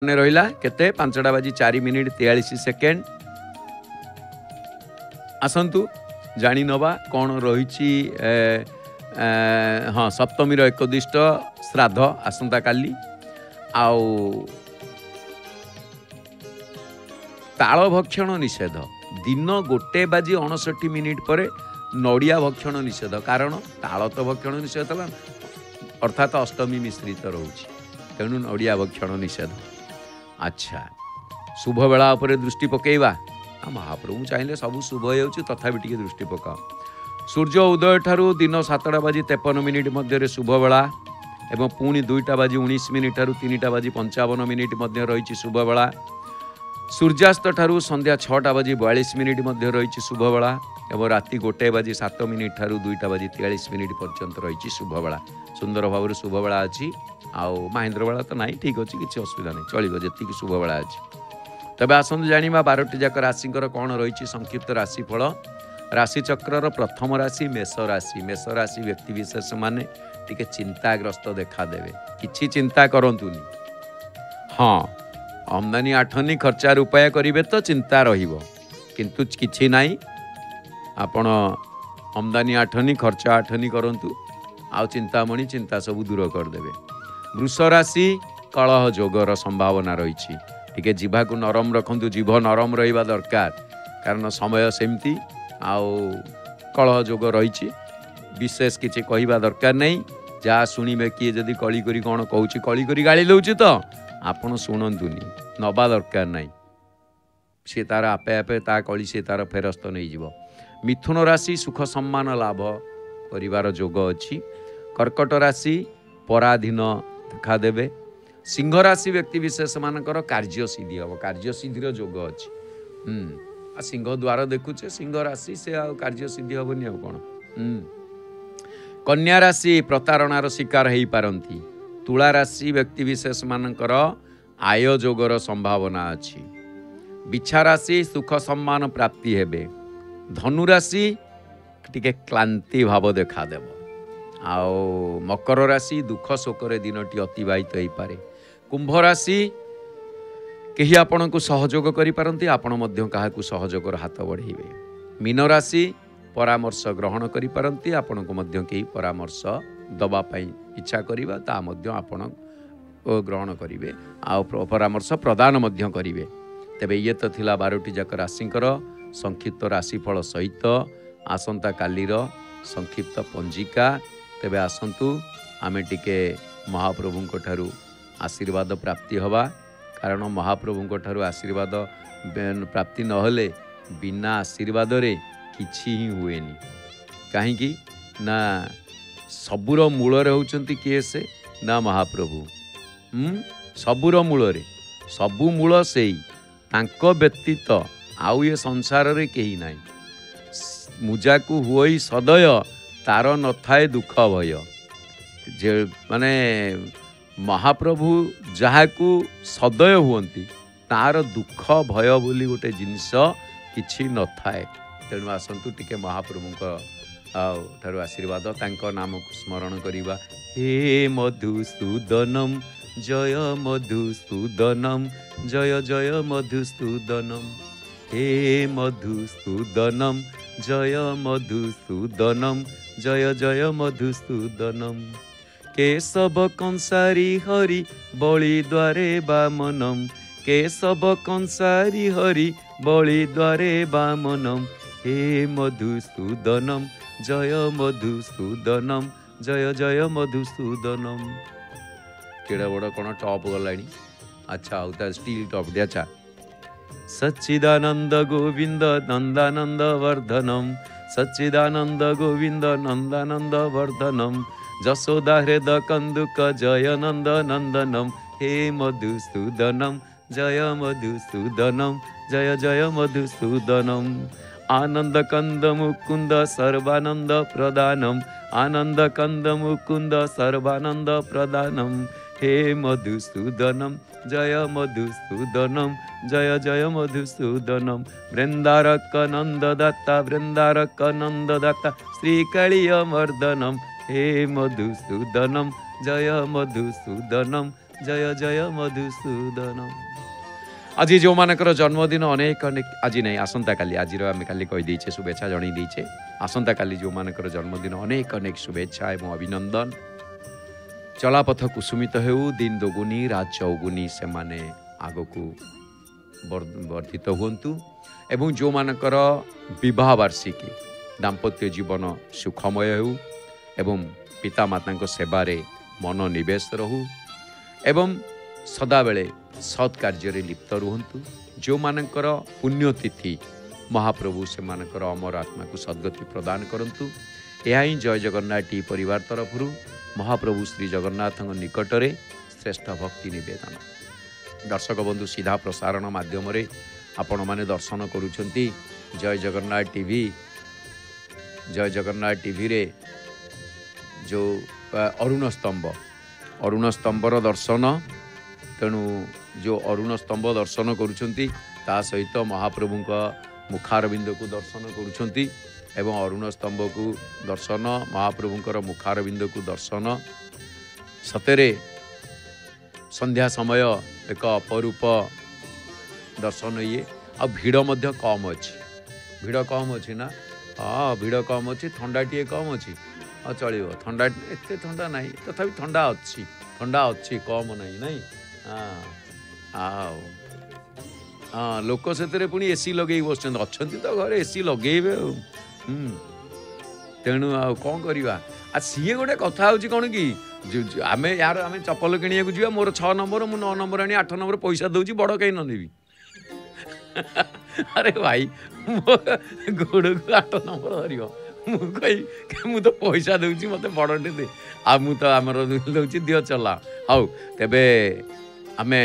रहा केते 5टा बाजी 4 मिनिट 43 सेकेंड आसतु जानी नवा कौन रही हाँ सप्तमीर एकदिष्ट श्राद्ध आसंता काली आउ ताल भक्षण निषेध दिन 1 बाजी 59 मिनिट पर नड़िया भक्षण निषेध कारण ताल तो भक्षण निषेध अर्थात अष्टमी मिश्रित रोचे तेणु नड़िया भक्षण निषेध। अच्छा शुभ बेला पर दृष्टि पकेवा महाप्रभु चाहिए सब शुभ हो तथा टी दृष्टि पकाओ। सूर्य उदय ठारू दिन 7टा बाजी 53 मिनिट मध्य शुभ बेला एवं पुणी 2टा बाजी 19 मिनिट ठारू 3टा बाजी 55 मिनिट मध्य रही शुभ बेला। सूर्यास्त ठारू संध्या 6टा बाजी 42 मिनिट मध्य रही शुभ बेला एवं राति 1 बाजी 7 मिनिट ठारू 2टा बाजी 43 मिनिट पर्यंत रही शुभ बेला। सुंदर भाव शुभ बेला अच्छी आउ महेंद्र बेला तो नहीं ठीक अच्छे किसी असुविधा नहीं चलो जी शुभ बेला अच्छी। तबे आसतु जाना 12टी जाक राशिकर कौन रही संक्षिप्त राशिफल। राशि चक्र प्रथम राशि मेष राशि। मेष राशि व्यक्ति विशेष माने टिके चिंताग्रस्त देखादेवे किछि चिंता करंतुनी। हाँ आमदानी आठनी खर्चा उपाय करेंगे तो चिंता रहिबो किंतु किछि नाही आपण आमदानी आठनी खर्चा आठनी करंतु आउ चिंतामणि चिंता सब दूर करदेवे। वृष राशि कलह जोगर संभावना रही टिके जीवा को नरम रखंतु जीभ नरम रहिबा दरकार कारण समय सेमती आउ कलह जोग रही विशेष किसी कहवा दरकार नहीं जहाँ शुणवे किए जदि कली करी कौन कहूँ कली करी गाड़ी दौची तो आपण शुणुनी नवा दरकार नहीं सी तार आपे आपे ता कली सी तार फेरस्त नहीं जीव। मिथुन राशि सुख सम्मान लाभ करिवार जोग अच्छी। कर्कट राशि पराधीन देखादेवे। सिंह राशि व्यक्ति विशेष मानकर कार्य सिद्धि हम कार्य सिद्धिर जोग अच्छी। सिंह द्वार देखुचे सिंह राशि से कार्य सिद्धि हेनी आ कौन। कन्या राशि प्रतारणार शिकार हो पारती। तुला राशि व्यक्ति विशेष मानकर आय जोगर संभावना अच्छी। बिछा राशि सुख सम्मान प्राप्ति हेबे। धनु राशि टिके क्लांति भाव देखादेव। आओ मकर राशि दुख शोकर दिनटी अतिवाहित हो पारे। कुंभ राशि कहीं आपण को सहयोग करिपारंती आपण मध्य काहाकू सहयोगर हाथ बढ़ेबे। मीन राशि परामर्श ग्रहण करिपारंती आपण को मध्य कहीं परामर्श दबा पाई इच्छा करिबा ता मध्य आपण ग्रहण करिवे आ परामर्श प्रदान मध्य करिवे। तेबे ये तो थिला 12टी जाक राशिंकर संक्षिप्त राशिफल सहित आसंता कालीर संक्षिप्त पंजिका। तेबे आसंतु आमे टिके महाप्रभुंक ठारू आशीर्वाद प्राप्ति हवा कारण महाप्रभुंक ठारू आशीर्वाद प्राप्ति नहले बिना आशीर्वाद रे किछि ही हुएनी। कहीं ना सबुर मूल होउचंती किए से ना महाप्रभु। सबुर मूल रे सबु मूल सेई तांको व्यतीत आउ ये संसार रे केही नाही। मुजाकू हुई सदय तार न थाए दुख भय जे माने महाप्रभु जहाकू सदय हुअंती तार दुख भय बोली गोटे जिनिस किछि न थाए। तेणु आसंतु टिके महाप्रभुंक ठारू आशीर्वाद तांको नाम को स्मरण करिबा। हे मधुसूदनम जय मधुसूदनम जय जय मधुसूदनम। हे मधुसूदनम जय मधुसूदनम जय जय मधुसूदनम। केशव कंसारी हरि बलि द्वारे वामनम। केशव कंसारी हरि बलि द्वारे वामनम। हे मधुसूदनम जय मधुसूदनम जय जय मधुसूदनम। केड़ा बड़ कौन टॉप गलानी। अच्छा होता स्टील टॉप दे। अच्छा सच्चिदानंद गोविंद नंदानंद वर्धनम। सच्चिदानंद गोविंद नंदानंद वर्धनम। जसोदा हृद कंदुक जय नंद नंदनम। हे मधुसूदनम जय मधुसूदनम जय जय मधुसूदनम। आनंद कंद मुकुंद सर्वानंद प्रदानम। आनंद कंद मुकुंद सर्वानंद प्रदानम। हे मधुसूदनम जय मधुसूदनम जय जय मधुसूदनम। वृंदारक नंददाता वृंदारक नंददाता श्रीकालिय मर्दनम। हे मधुसूदनम जय मधुसूदनम जय जय मधुसूदन। आज जो मानकर जन्मदिन अनेक अनेक आज नहीं आसंता काली आज आम काली कहीदे शुभेच्छा जन देचे आसंता काली जो मानकर जन्मदिन अनेक अनेक शुभेच्छा एवं अभिनंदन। चलापथ कुसुमित हेउ दिन दोगुनी रात चौगुनी से माने आग को वर्धित हुंतु एवं जो मानकर विवाह वार्षिकी दाम्पत्य जीवन सुखमय हेउ एवं पिता माता सेवारे मन निवेश रहू एवं सदाबेले सत् कार्य लिप्त रुहंतु। जो मानकर पुण्यतिथि महाप्रभु से मानकर अमर आत्मा को सद्गति प्रदान करंतु। यह ही जय जगन्नाथ टी परिवार तरफ महाप्रभु श्री जगन्नाथ निकटरे श्रेष्ठ भक्ति निवेदन। दर्शक बंधु सीधा प्रसारण माध्यम आपण माने दर्शन करुछंती जय जगन्नाथ टीवी रे जो अरुण स्तंभर दर्शन तेणु जो अरुण स्तंभ दर्शन करुछंती ता सहित महाप्रभु का मुखारविंद को दर्शन करुछंती एवं अरुण स्तंभ को दर्शन महाप्रभुंकर मुखारविंद को दर्शन सतेरे संध्या समय एक अपरूप दर्शन ये आ भीड़ मध्य कम अच्छी भीड़ कम अच्छी ना हाँ भीड़ कम अच्छी ठंडा टे कम अच्छी हाँ चलो ठंडा एत ठंडा ना तथापि ठंडा अच्छी कम नहीं हाँ हाँ लोक से पुणी एसी लगे बस अच्छा तो घर एसी लगे तेणु आ कौन करवा आ सी गोटे कथा हूँ कौन कि आम यार आम चपल किणा जा मोर 6 नंबर मु 9 नंबर आनी 8 नंबर पैसा दूची बड़ कहीं न देवी अरे भाई मो गोड़ को 8 नंबर धर मु तो पैसा दूची मत बड़टे दे आ मु तो आमर दूची दिह चला हाउ तेबे आमे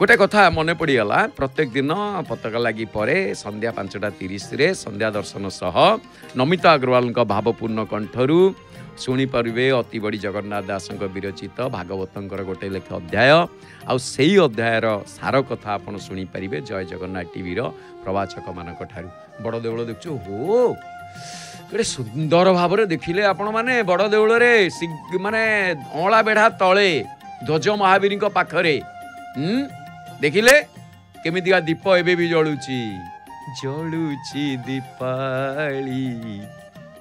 गोटे कथा मन पड़गला प्रत्येक दिन पताका लगी परे संध्या 5:30 संध्या दर्शन सह नमिता अग्रवाल भावपूर्ण कंठरू शुणी पारे अति बड़ी जगन्नाथ दास विरचित भागवतर गोटे लेखे अध्याय आई अध्यायर सार कथा आप शुणी पारे जय जगन्नाथ टीवी प्रवाचक मान बड़ देउल देखु हो गोटे सुंदर भाव में देखिले आपण माने बड़ देउल माने अँला बेढ़ा तले ध्वज महावीर पाखरे देखिले केमितिका दीप एबे भी जलुची दीपाली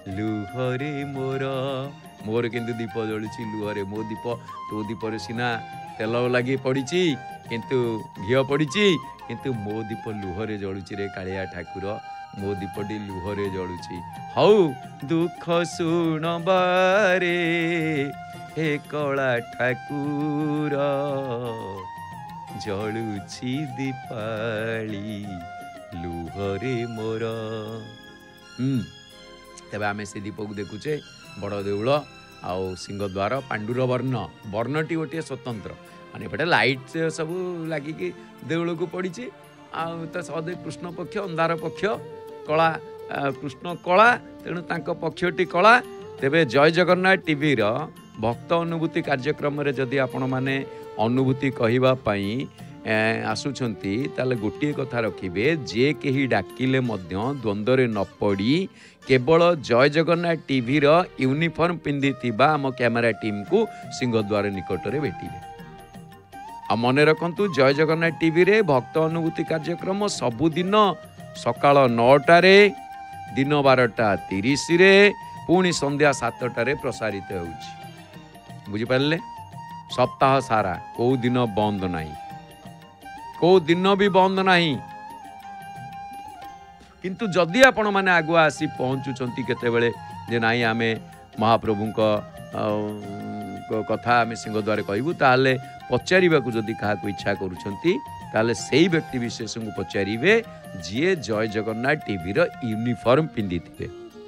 लुहरे मोर किंतु दीप जलुची लुहरे मो दीप तो दीप सिना तेल लगी पड़ी किंतु घी पड़ी किंतु मो दीप लुहरे जलुची रे कालिया ठाकुर मो दीपटी लुहरे जलुची हौ दुख सुनबारे हे कला ठाकुर जलुची दीपाली लुहरे मोर तेबे आमे से दीप को देखुचे बड़ देउल आउ सिंहद्वार पांडुर वर्णटी गोटे स्वतंत्र माने एपटे लाइट सब लगिकी देउल को पड़ी सदे कृष्ण पक्ष अंधार पक्ष कला कृष्ण कला तेणु तांको पक्षटी कला तेबे जय जगन्नाथ टीवी भक्त अनुभूति कार्यक्रम रे जदि आपण माने अनुभूति कहवा आसुछंती ताले गोटे कथा रखिबे जे केही डाकिले मध्य द्वंद्व न पड़ी केवल जय जगन्नाथ टीवी यूनिफॉर्म पिंधिथिबा आम कैमेरा टीम को सिंहद्वार निकट रे भेटिबे। आ मने रखंतु जय जगन्नाथ टीवी रे भक्त अनुभूति कार्यक्रम सबुदिन सकाळ 9टारे दिन 12:30 रे पुणी संध्या 7टारे प्रसारित होउची बुझी पारले सप्ताह सारा को दिन बंद नहीं को दिन भी बंद नहीं किंतु जदि आपण माने आगुआ आसी पहुँचुंट केतेबेले जे नाई आमे महाप्रभु कथा आमे सिंहद्वार कहबू ताले पचारिबाकू जदि काहाकू इच्छा करूछंती ताले सेही व्यक्ति विशेष को पचारिबे जे जय जगन्नाथ टीवी यूनिफॉर्म पिंधिथिबे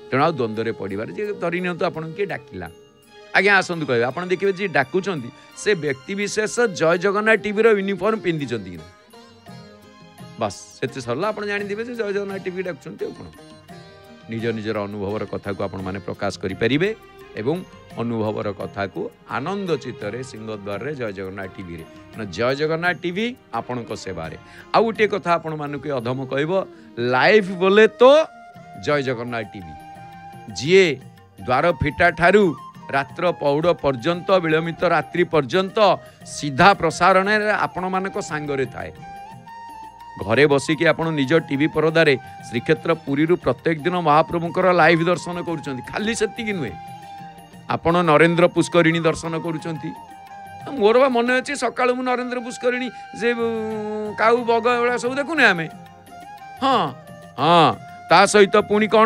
तेणु द्वंद्व पड़िबार जे धरि नियंतु आपण के डाकिला आज्ञा आसतु कहे आप देखिए जी डाकुंट से व्यक्ति विशेष जय जगन्नाथ टीवी यूनिफॉर्म पिंधि बस से सरला आप जानी जय जगन्नाथ टीवी डाकुंट कौन निज निजर अनुभवर कथा को आपण मैंने प्रकाश करें एवं अनुभवर कथा को आनंद चित्तर सिंहद्वार जय जगन्नाथ टीवी जय जगन्नाथ टीवी आपण सेवार आउ गोटे कथा आपण मानक अधम कह लाइव बोले तो जय जगन्नाथ टीवी जी द्वार फिटा ठारू रात्र पौड़ पर्यंत विलंबित रात्रि पर्यंत सीधा प्रसारण आपण मानक सांगरे थाए घरे बसिकी आपण निज टीवी परदारे श्रीक्षेत्र पुरी प्रत्येक दिन महाप्रभुंकर लाइव दर्शन करुछंती खाली सेतिकी नुहे आपण नरेंद्र पुष्करिणी दर्शन करुछंती मोर बा मन अच्छे सकाळ मु नरेंद्र पुष्करिणी जे काऊ बग एड़ा सब देखुने आमे हाँ हाँ ता सहित पुणी कौन